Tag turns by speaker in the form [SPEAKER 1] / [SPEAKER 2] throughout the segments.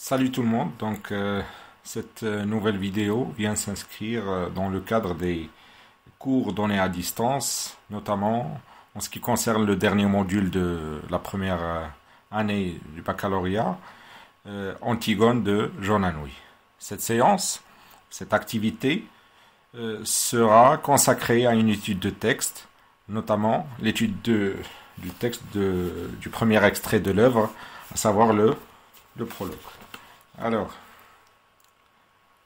[SPEAKER 1] Salut tout le monde, cette nouvelle vidéo vient s'inscrire dans le cadre des cours donnés à distance, notamment en ce qui concerne le dernier module de la première année du baccalauréat, Antigone de John Anouilh. Cette séance, cette activité sera consacrée à une étude de texte, notamment l'étude du texte du premier extrait de l'œuvre, à savoir le prologue. Alors,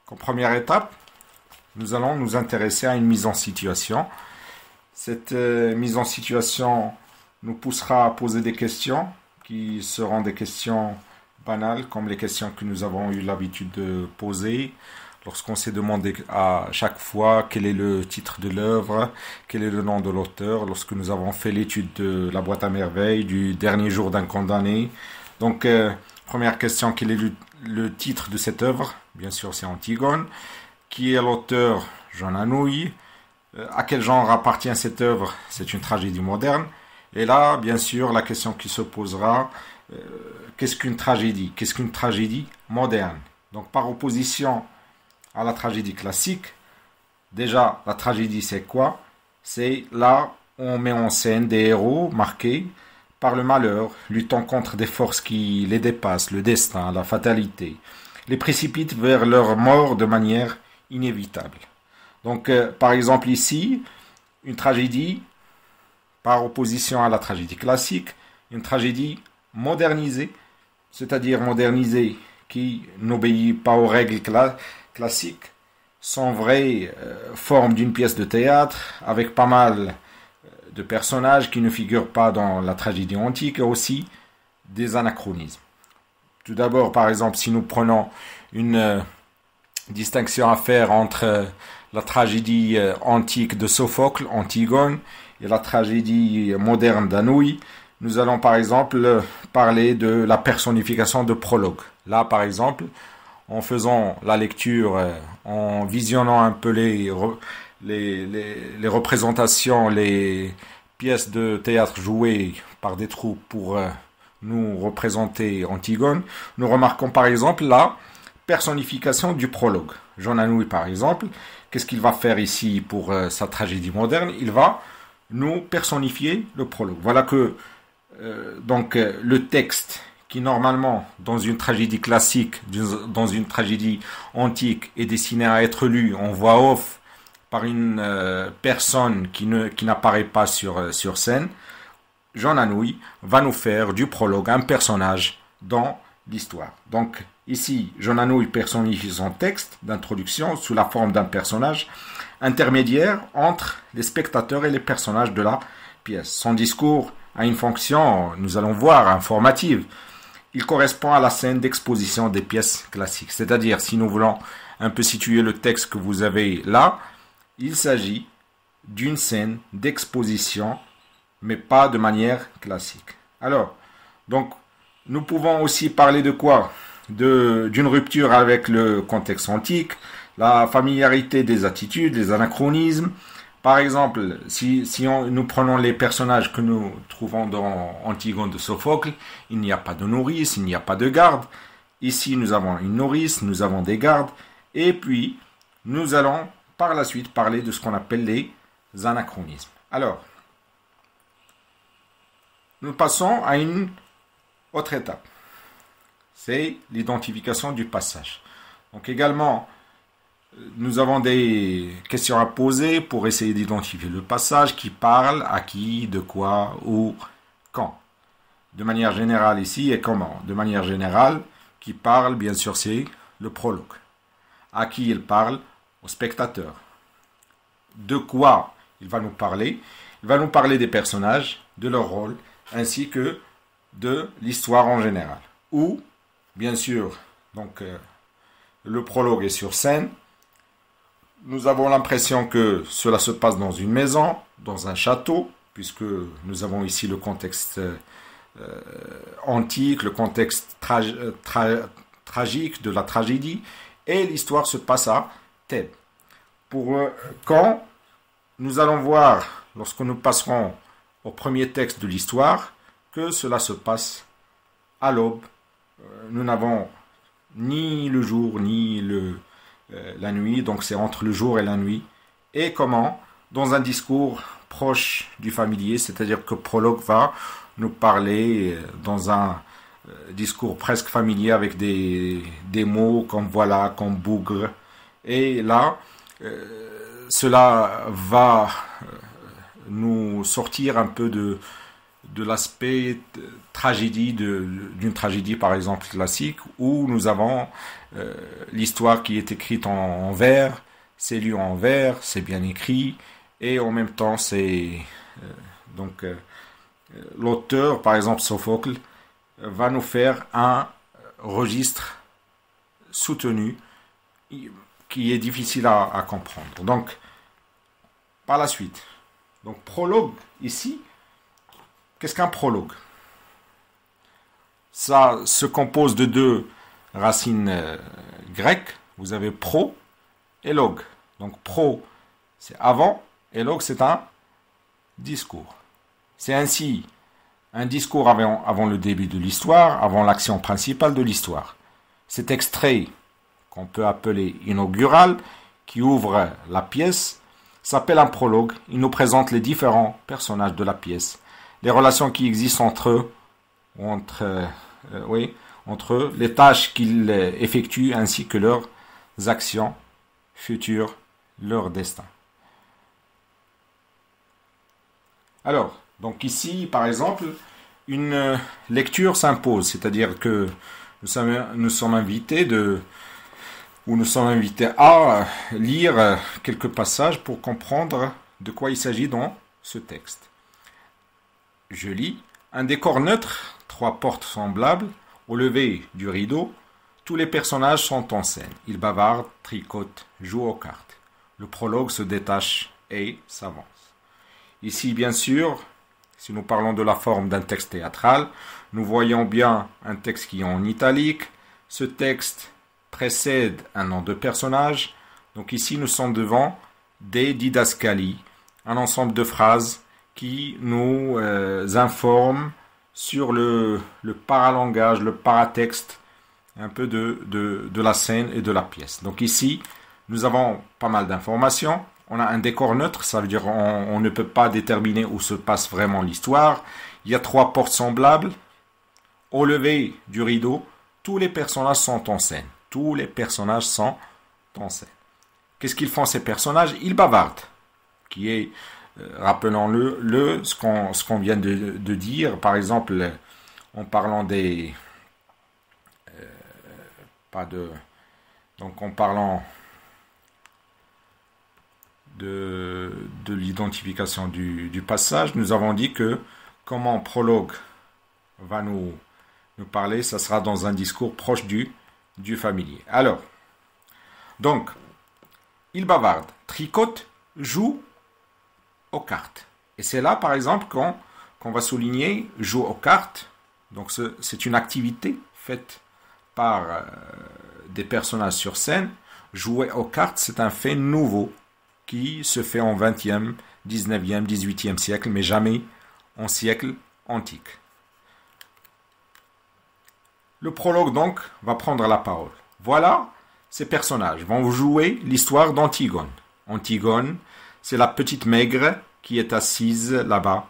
[SPEAKER 1] comme première étape, nous allons nous intéresser à une mise en situation. Cette mise en situation nous poussera à poser des questions qui seront des questions banales, comme les questions que nous avons eu l'habitude de poser lorsqu'on s'est demandé à chaque fois quel est le titre de l'œuvre, quel est le nom de l'auteur, lorsque nous avons fait l'étude de la boîte à merveilles, du dernier jour d'un condamné. Donc, première question, quel est le titre de cette œuvre? Bien sûr, c'est Antigone. Qui est l'auteur? John Anouilh. À quel genre appartient cette œuvre? C'est une tragédie moderne. Et là, bien sûr, la question qui se posera, qu'est-ce qu'une tragédie? Qu'est-ce qu'une tragédie moderne? Donc, par opposition à la tragédie classique, déjà, la tragédie, c'est quoi? C'est là où on met en scène des héros marqués par le malheur, luttant contre des forces qui les dépassent, le destin, la fatalité, les précipitent vers leur mort de manière inévitable. Donc, par exemple ici, une tragédie, par opposition à la tragédie classique, une tragédie modernisée, c'est-à-dire modernisée qui n'obéit pas aux règles classiques, sans vraie forme d'une pièce de théâtre, avec pas mal de personnages qui ne figurent pas dans la tragédie antique et aussi des anachronismes. Tout d'abord, par exemple, si nous prenons une distinction à faire entre la tragédie antique de Sophocle, Antigone, et la tragédie moderne d'Anouilh, nous allons par exemple parler de la personnification de prologue. Là, par exemple, en faisant la lecture, en visionnant un peu les représentations, les pièces de théâtre jouées par des troupes pour nous représenter Antigone, nous remarquons par exemple la personnification du prologue. John Anouilh, par exemple, qu'est-ce qu'il va faire ici pour sa tragédie moderne? Il va nous personnifier le prologue. Voilà que le texte qui normalement, dans une tragédie classique, dans une tragédie antique, est destiné à être lu en voix off par une personne qui n'apparaît pas sur scène, John Anouilh va nous faire du prologue un personnage dans l'histoire. Donc ici, John Anouilh personnifie son texte d'introduction sous la forme d'un personnage intermédiaire entre les spectateurs et les personnages de la pièce. Son discours a une fonction, nous allons voir, informative. Il correspond à la scène d'exposition des pièces classiques. C'est-à-dire, si nous voulons un peu situer le texte que vous avez là, il s'agit d'une scène d'exposition, mais pas de manière classique. Alors, donc, nous pouvons aussi parler de quoi? D'une rupture avec le contexte antique, la familiarité des attitudes, les anachronismes. Par exemple, si nous prenons les personnages que nous trouvons dans Antigone de Sophocle, il n'y a pas de nourrice, il n'y a pas de garde. Ici, nous avons une nourrice, nous avons des gardes, et puis nous allons par la suite parler de ce qu'on appelle les anachronismes. Alors, nous passons à une autre étape. C'est l'identification du passage. Donc également, nous avons des questions à poser pour essayer d'identifier le passage, qui parle, à qui, de quoi, où, quand. De manière générale ici, et comment? De manière générale, qui parle, bien sûr, c'est le prologue. À qui il parle? Au spectateur. De quoi il va nous parler? Il va nous parler des personnages, de leur rôle, ainsi que de l'histoire en général. Ou, bien sûr, le prologue est sur scène. Nous avons l'impression que cela se passe dans une maison, dans un château, puisque nous avons ici le contexte antique, le contexte tragique de la tragédie, et l'histoire se passe à Thèbes. Quand nous allons voir, lorsque nous passerons au premier texte de l'histoire, que cela se passe à l'aube. Nous n'avons ni le jour, ni la nuit, donc c'est entre le jour et la nuit. Et comment? Dans un discours proche du familier, c'est-à-dire que prologue va nous parler dans un discours presque familier avec des mots comme voilà, comme bougre. Et là, cela va nous sortir un peu de l'aspect tragédie d'une tragédie par exemple classique où nous avons l'histoire qui est écrite en vers, c'est lu en vers, c'est bien écrit et en même temps c'est donc l'auteur par exemple Sophocle va nous faire un registre soutenu qui est difficile à comprendre. Donc par la suite, donc prologue ici. Qu'est-ce qu'un prologue? Ça se compose de deux racines grecques. Vous avez pro et log. Donc pro, c'est avant, et log, c'est un discours. C'est ainsi un discours avant le début de l'histoire, avant l'action principale de l'histoire. Cet extrait, qu'on peut appeler inaugural, qui ouvre la pièce, s'appelle un prologue. Il nous présente les différents personnages de la pièce. Les relations qui existent entre eux, entre eux, les tâches qu'ils effectuent ainsi que leurs actions futures, leur destin. Alors, donc ici, par exemple, une lecture s'impose, c'est-à-dire que nous sommes invités à lire quelques passages pour comprendre de quoi il s'agit dans ce texte. Je lis, un décor neutre, 3 portes semblables, au lever du rideau, tous les personnages sont en scène. Ils bavardent, tricotent, jouent aux cartes. Le prologue se détache et s'avance. Ici, bien sûr, si nous parlons de la forme d'un texte théâtral, nous voyons bien un texte qui est en italique. Ce texte précède un nom de personnage. Donc ici, nous sommes devant des didascalies, un ensemble de phrases qui nous informe sur le paralangage, le paratexte, un peu de la scène et de la pièce. Donc ici, nous avons pas mal d'informations. On a un décor neutre, ça veut dire on ne peut pas déterminer où se passe vraiment l'histoire. Il y a 3 portes semblables. Au lever du rideau, tous les personnages sont en scène. Tous les personnages sont en scène. Qu'est-ce qu'ils font ces personnages? Ils bavardent, qui est... rappelons-le, ce qu'on vient de dire, par exemple, en parlant en parlant de l'identification du passage, nous avons dit que comment prologue va nous parler, ça sera dans un discours proche du familier. Alors, donc, il bavarde, tricote, joue aux cartes. Et c'est là, par exemple, qu'on va souligner joue aux cartes. Donc, c'est une activité faite par des personnages sur scène. Jouer aux cartes, c'est un fait nouveau qui se fait en 20e, 19e, 18e siècle, mais jamais en siècle antique. Le prologue, donc, va prendre la parole. Voilà, ces personnages vont jouer l'histoire d'Antigone. Antigone, c'est la petite maigre qui est assise là-bas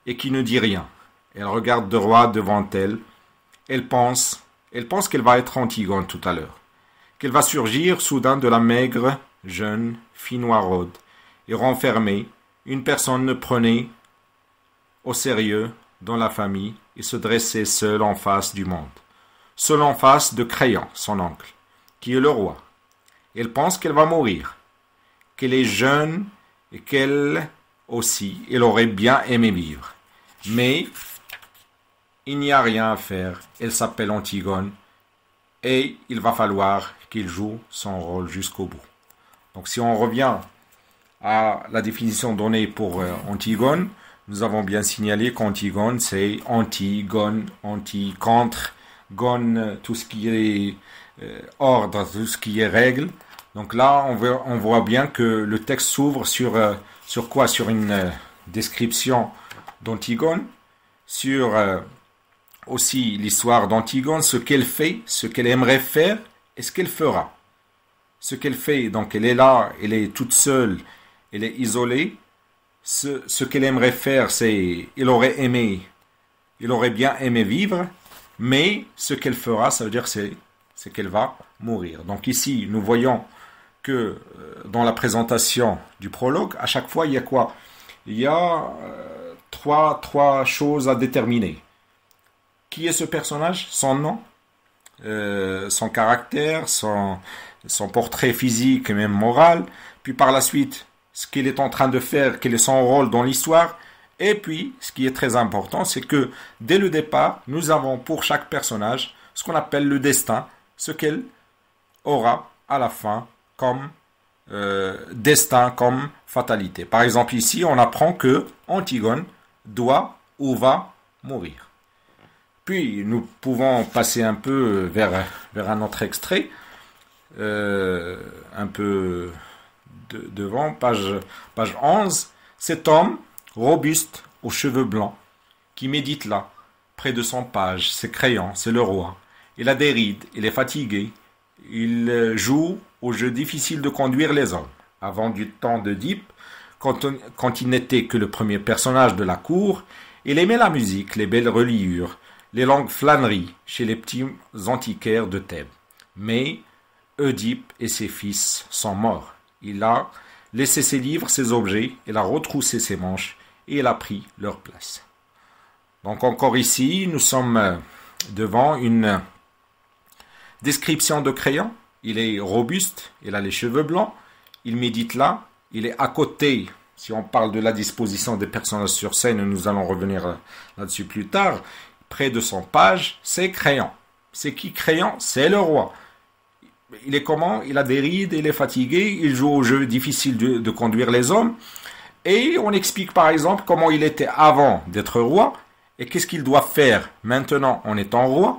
[SPEAKER 1] et qui ne dit rien. Elle regarde de droit devant elle. Elle pense qu'elle va être Antigone tout à l'heure. Qu'elle va surgir soudain de la maigre, jeune, fille noiraude et renfermée. Une personne ne prenait au sérieux dans la famille et se dressait seule en face du monde. Seule en face de Créon, son oncle, qui est le roi. Elle pense qu'elle va mourir, qu'elle est jeune et qu'elle aussi, elle aurait bien aimé vivre. Mais il n'y a rien à faire. Elle s'appelle Antigone et il va falloir qu'il joue son rôle jusqu'au bout. Donc si on revient à la définition donnée pour Antigone, nous avons bien signalé qu'Antigone, c'est anti-gone, anti-contre, gone, tout ce qui est ordre, tout ce qui est règle. Donc là, on voit bien que le texte s'ouvre sur quoi? Sur une description d'Antigone, sur aussi l'histoire d'Antigone, ce qu'elle fait, ce qu'elle aimerait faire et ce qu'elle fera. Ce qu'elle fait, donc elle est là, elle est toute seule, elle est isolée. Ce qu'elle aimerait faire, c'est, il aurait bien aimé vivre, mais ce qu'elle fera, ça veut dire c'est qu'elle va mourir. Donc ici, nous voyons que dans la présentation du prologue, à chaque fois, il y a quoi? Il y a trois choses à déterminer. Qui est ce personnage? Son nom, son caractère, son portrait physique et même moral, puis par la suite, ce qu'il est en train de faire, quel est son rôle dans l'histoire, et puis, ce qui est très important, c'est que dès le départ, nous avons pour chaque personnage ce qu'on appelle le destin, ce qu'elle aura à la fin comme destin, comme fatalité. Par exemple, ici, on apprend que Antigone doit ou va mourir. Puis, nous pouvons passer un peu vers un autre extrait, un peu devant, page 11. Cet homme, robuste, aux cheveux blancs, qui médite là, près de son page, ses crayons, c'est le roi. Il a des rides, il est fatigué, il joue au jeu difficile de conduire les hommes. Avant du temps d'Œdipe, quand il n'était que le premier personnage de la cour, il aimait la musique, les belles reliures, les longues flâneries chez les petits antiquaires de Thèbes. Mais Œdipe et ses fils sont morts. Il a laissé ses livres, ses objets, il a retroussé ses manches et il a pris leur place. Donc encore ici, nous sommes devant une description de Créon. Il est robuste, il a les cheveux blancs, il médite là, il est à côté, si on parle de la disposition des personnages sur scène, nous allons revenir là-dessus plus tard, près de son page, c'est Créon. C'est qui Créon? C'est le roi. Il est comment? Il a des rides, il est fatigué, il joue au jeu difficile de conduire les hommes. Et on explique par exemple comment il était avant d'être roi et qu'est-ce qu'il doit faire maintenant en étant roi.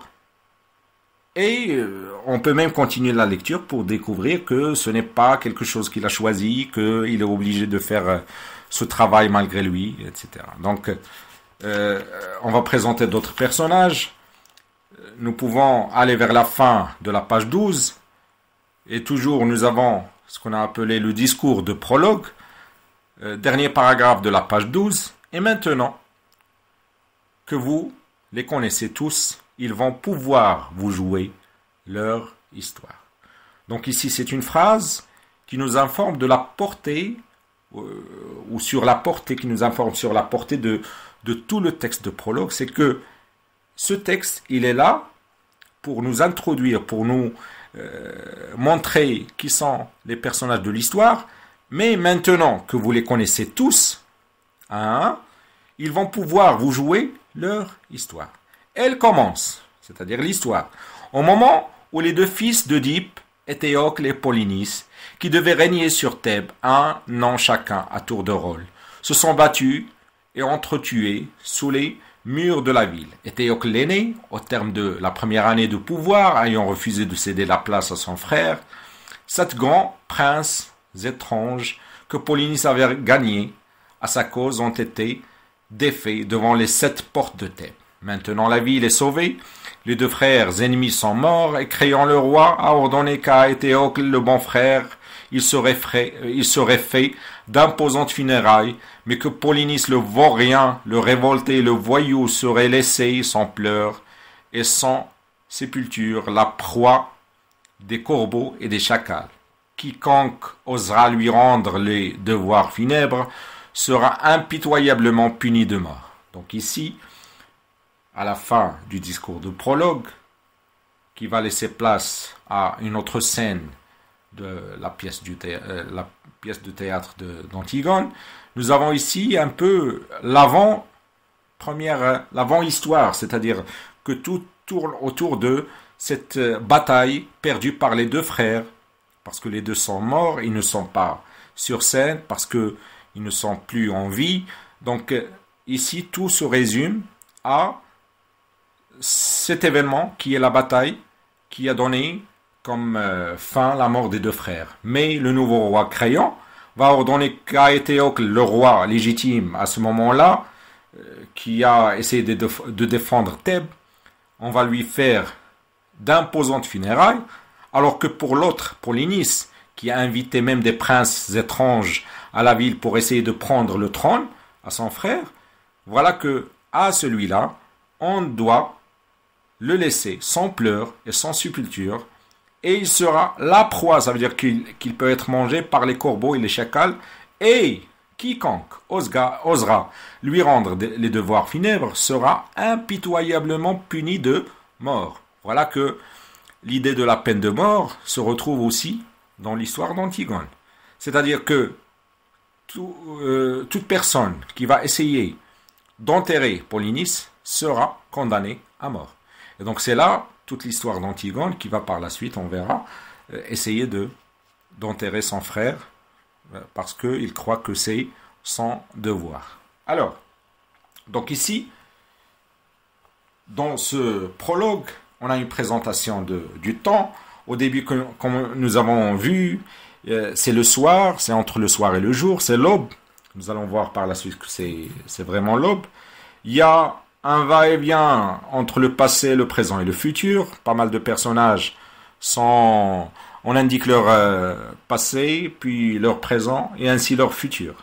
[SPEAKER 1] Et on peut même continuer la lecture pour découvrir que ce n'est pas quelque chose qu'il a choisi, qu'il est obligé de faire ce travail malgré lui, etc. Donc on va présenter d'autres personnages. Nous pouvons aller vers la fin de la page 12. Et toujours, nous avons ce qu'on a appelé le discours de prologue, dernier paragraphe de la page 12. Et maintenant que vous les connaissez tous, ils vont pouvoir vous jouer leur histoire. Donc ici, c'est une phrase qui nous informe de la portée, ou sur la portée, qui nous informe sur la portée de tout le texte de prologue. C'est que ce texte, il est là pour nous introduire, pour nous montrer qui sont les personnages de l'histoire, mais maintenant que vous les connaissez tous, ils vont pouvoir vous jouer leur histoire. Elle commence, c'est-à-dire l'histoire, au moment où les deux fils d'Œdipe, Éthéocle et Polynice, qui devaient régner sur Thèbes un an chacun à tour de rôle, se sont battus et entretués sous les murs de la ville. Éthéocle l'aîné, au terme de la première année de pouvoir, ayant refusé de céder la place à son frère, 7 grands princes étranges que Polynice avait gagnés à sa cause ont été défaits devant les 7 portes de Thèbes. Maintenant la ville est sauvée, les 2 frères ennemis sont morts, et Créon le roi a ordonné qu'à Éthéocle le bon frère, il serait fait d'imposantes funérailles, mais que Polynice le vaurien, le révolté, le voyou serait laissé sans pleurs et sans sépulture, la proie des corbeaux et des chacals. Quiconque osera lui rendre les devoirs funèbres sera impitoyablement puni de mort. Donc ici, à la fin du discours de prologue, qui va laisser place à une autre scène de la pièce de théâtre d'Antigone, nous avons ici un peu l'avant-histoire, c'est-à-dire que tout tourne autour de cette bataille perdue par les 2 frères, parce que les 2 sont morts, ils ne sont pas sur scène, parce qu'ils ne sont plus en vie. Donc ici, tout se résume à cet événement qui est la bataille, qui a donné comme fin la mort des 2 frères. Mais le nouveau roi Créon va ordonner qu'à Éthéocle, le roi légitime à ce moment-là, qui a essayé de défendre Thèbes, on va lui faire d'imposantes funérailles, Alors que pour l'autre, pour Lénis, qui a invité même des princes étranges à la ville pour essayer de prendre le trône à son frère, voilà que à celui-là, on doit le laisser sans pleurs et sans sépulture, et il sera la proie, ça veut dire qu'il peut être mangé par les corbeaux et les chacals, et quiconque osera lui rendre les devoirs funèbres sera impitoyablement puni de mort. Voilà que l'idée de la peine de mort se retrouve aussi dans l'histoire d'Antigone. C'est-à-dire que toute personne qui va essayer d'enterrer Polynice sera condamnée à mort. Et donc c'est là toute l'histoire d'Antigone qui va par la suite, on verra, essayer d'enterrer son frère parce qu'il croit que c'est son devoir. Alors, donc ici, dans ce prologue, on a une présentation du temps. Au début, comme nous avons vu, c'est le soir, c'est entre le soir et le jour, c'est l'aube. Nous allons voir par la suite que c'est vraiment l'aube. Il y a un va-et-vient entre le passé, le présent et le futur. Pas mal de personnages on indique leur passé, puis leur présent, et ainsi leur futur.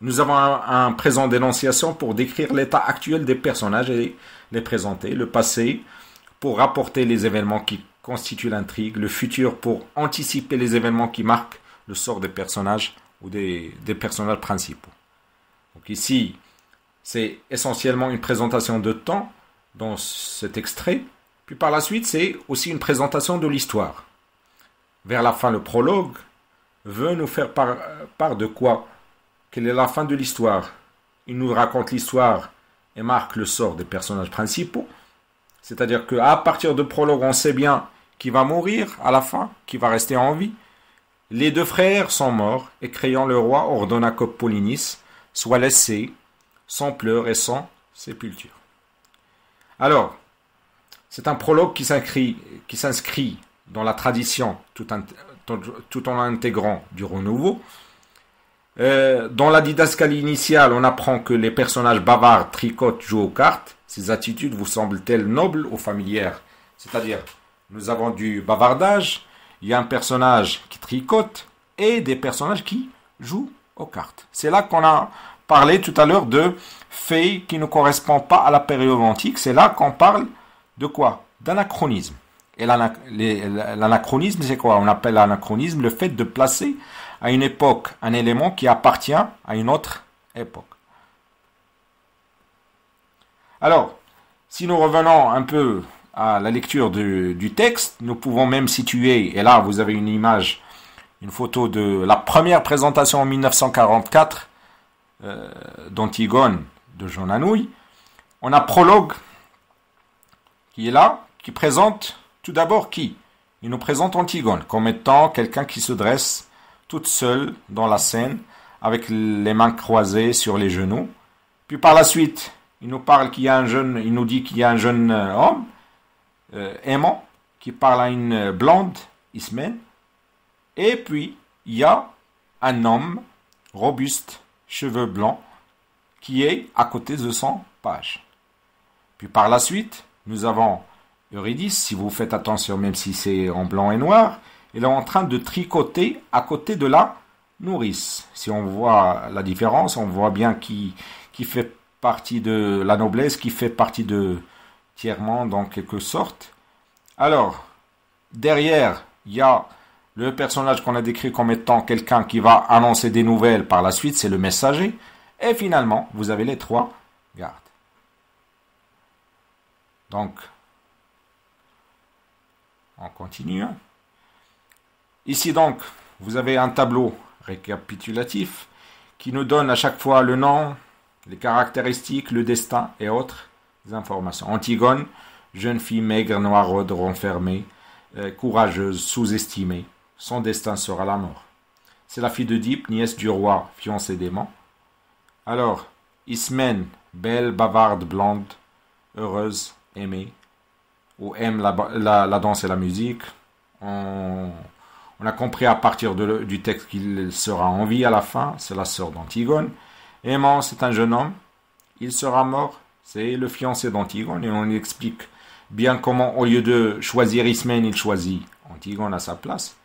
[SPEAKER 1] Nous avons un présent d'énonciation pour décrire l'état actuel des personnages et les présenter. Le passé pour rapporter les événements qui constituent l'intrigue. Le futur pour anticiper les événements qui marquent le sort des personnages ou des personnages principaux. Donc ici, c'est essentiellement une présentation de temps dans cet extrait. Puis par la suite, c'est aussi une présentation de l'histoire. Vers la fin, le prologue veut nous faire part de quoi? Quelle est la fin de l'histoire? Il nous raconte l'histoire et marque le sort des personnages principaux. C'est-à-dire qu'à partir de prologue, on sait bien qui va mourir à la fin, qui va rester en vie. Les deux frères sont morts et créant le roi ordonna que Polynice soit laissé sans pleurs et sans sépulture. Alors, c'est un prologue qui s'inscrit dans la tradition tout en intégrant du renouveau. Dans la didascalie initiale, on apprend que les personnages bavards tricotent, jouent aux cartes. Ces attitudes vous semblent-elles nobles ou familières? C'est-à-dire, nous avons du bavardage, il y a un personnage qui tricote et des personnages qui jouent aux cartes. C'est là qu'on a parlé tout à l'heure de faits qui ne correspondent pas à la période antique. C'est là qu'on parle de quoi? D'anachronisme. Et l'anachronisme, c'est quoi? On appelle l'anachronisme le fait de placer à une époque un élément qui appartient à une autre époque. Alors, si nous revenons un peu à la lecture du texte, nous pouvons même situer, et là vous avez une image, une photo de la première présentation en 1944 d'Antigone de Jean Anouilh. On a prologue qui est là, qui présente tout d'abord qui? Il nous présente Antigone comme étant quelqu'un qui se dresse toute seule dans la scène avec les mains croisées sur les genoux. Puis par la suite, il nous dit qu'il y a un jeune homme aimant qui parle à une blonde Ismène. Et puis il y a un homme robuste, cheveux blancs, qui est à côté de son page. Puis par la suite, nous avons Eurydice, si vous faites attention, même si c'est en blanc et noir, elle est en train de tricoter à côté de la nourrice. Si on voit la différence, on voit bien qui fait partie de la noblesse, qui fait partie de tiers-monde en quelque sorte. Alors, derrière, il y a le personnage qu'on a décrit comme étant quelqu'un qui va annoncer des nouvelles par la suite, c'est le messager. Et finalement, vous avez les trois gardes. Donc, on continue. Ici donc, vous avez un tableau récapitulatif qui nous donne à chaque fois le nom, les caractéristiques, le destin et autres informations. Antigone, jeune fille maigre, noiraude, renfermée, courageuse, sous-estimée. Son destin sera la mort. C'est la fille d'Oedipe, nièce du roi, fiancée d'Aimant. Alors, Ismène, belle, bavarde, blonde, heureuse, aimée, ou aime la danse et la musique. On a compris à partir du texte qu'il sera en vie à la fin, c'est la sœur d'Antigone. Aimant, c'est un jeune homme, il sera mort, c'est le fiancé d'Antigone, et on explique bien comment, au lieu de choisir Ismène, il choisit Antigone à sa place.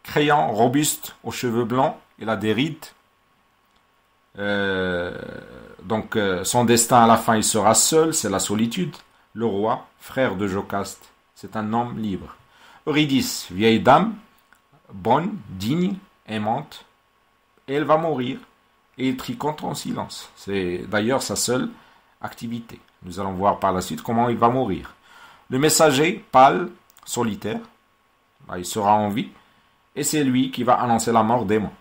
[SPEAKER 1] Créon, robuste, aux cheveux blancs, il a des rides. Son destin à la fin, il sera seul, c'est la solitude. Le roi, frère de Jocaste, c'est un homme libre. Eurydice, vieille dame, bonne, digne, aimante, et elle va mourir. Et il tricote en silence. C'est d'ailleurs sa seule activité. Nous allons voir par la suite comment il va mourir. Le messager, pâle, solitaire, il sera en vie, et c'est lui qui va annoncer la mort d'Aimant.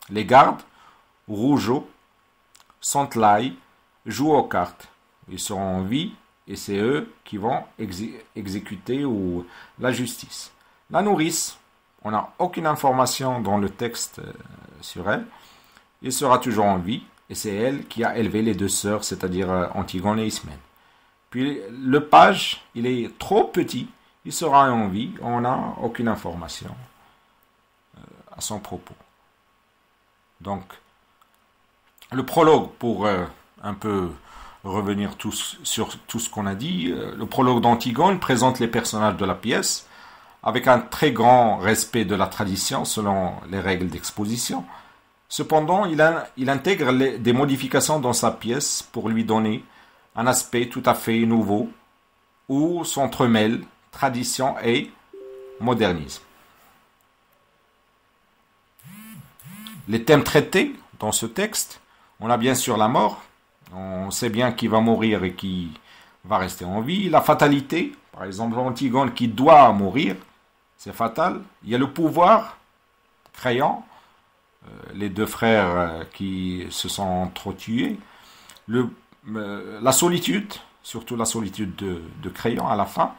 [SPEAKER 1] Les gardes, rougeaux, s'entelaillent, jouent aux cartes. Ils seront en vie, et c'est eux qui vont exécuter la justice. La nourrice, on n'a aucune information dans le texte sur elle. Il sera toujours en vie, et c'est elle qui a élevé les deux sœurs, c'est-à-dire Antigone et Ismène. Puis le page, il est trop petit, il sera en vie, on n'a aucune information à son propos. Donc, le prologue, pour un peu revenir sur tout ce qu'on a dit, le prologue d'Antigone présente les personnages de la pièce avec un très grand respect de la tradition selon les règles d'exposition. Cependant, il intègre des modifications dans sa pièce pour lui donner un aspect tout à fait nouveau où s'entremêlent tradition et modernisme. Les thèmes traités dans ce texte, on a bien sûr la mort, on sait bien qui va mourir et qui va rester en vie. La fatalité, par exemple Antigone qui doit mourir, c'est fatal. Il y a le pouvoir, Créon, les deux frères qui se sont entretués. La solitude, surtout la solitude de Créon à la fin.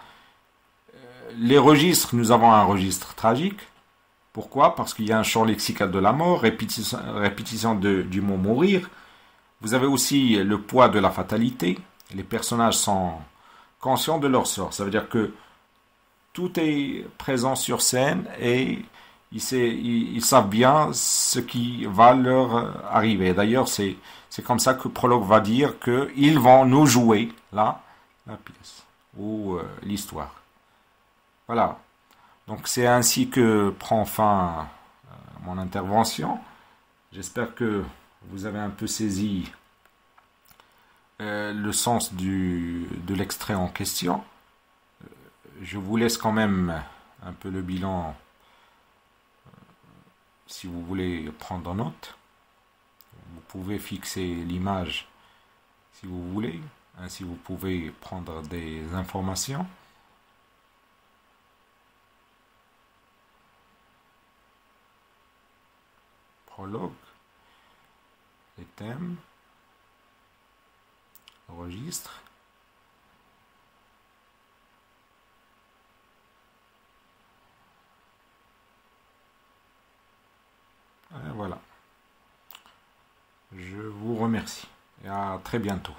[SPEAKER 1] Les registres, nous avons un registre tragique. Pourquoi? Parce qu'il y a un champ lexical de la mort, répétition du mot mourir. Vous avez aussi le poids de la fatalité. Les personnages sont conscients de leur sort. Ça veut dire que tout est présent sur scène et ils savent bien ce qui va leur arriver. D'ailleurs, c'est comme ça que Prologue va dire qu'ils vont nous jouer la pièce ou l'histoire. Voilà. Donc c'est ainsi que prend fin mon intervention. J'espère que vous avez un peu saisi le sens de l'extrait en question. Je vous laisse quand même un peu le bilan si vous voulez prendre note. Vous pouvez fixer l'image si vous voulez. Ainsi vous pouvez prendre des informations. Prologue, les thèmes, registre. Et voilà. Je vous remercie et à très bientôt.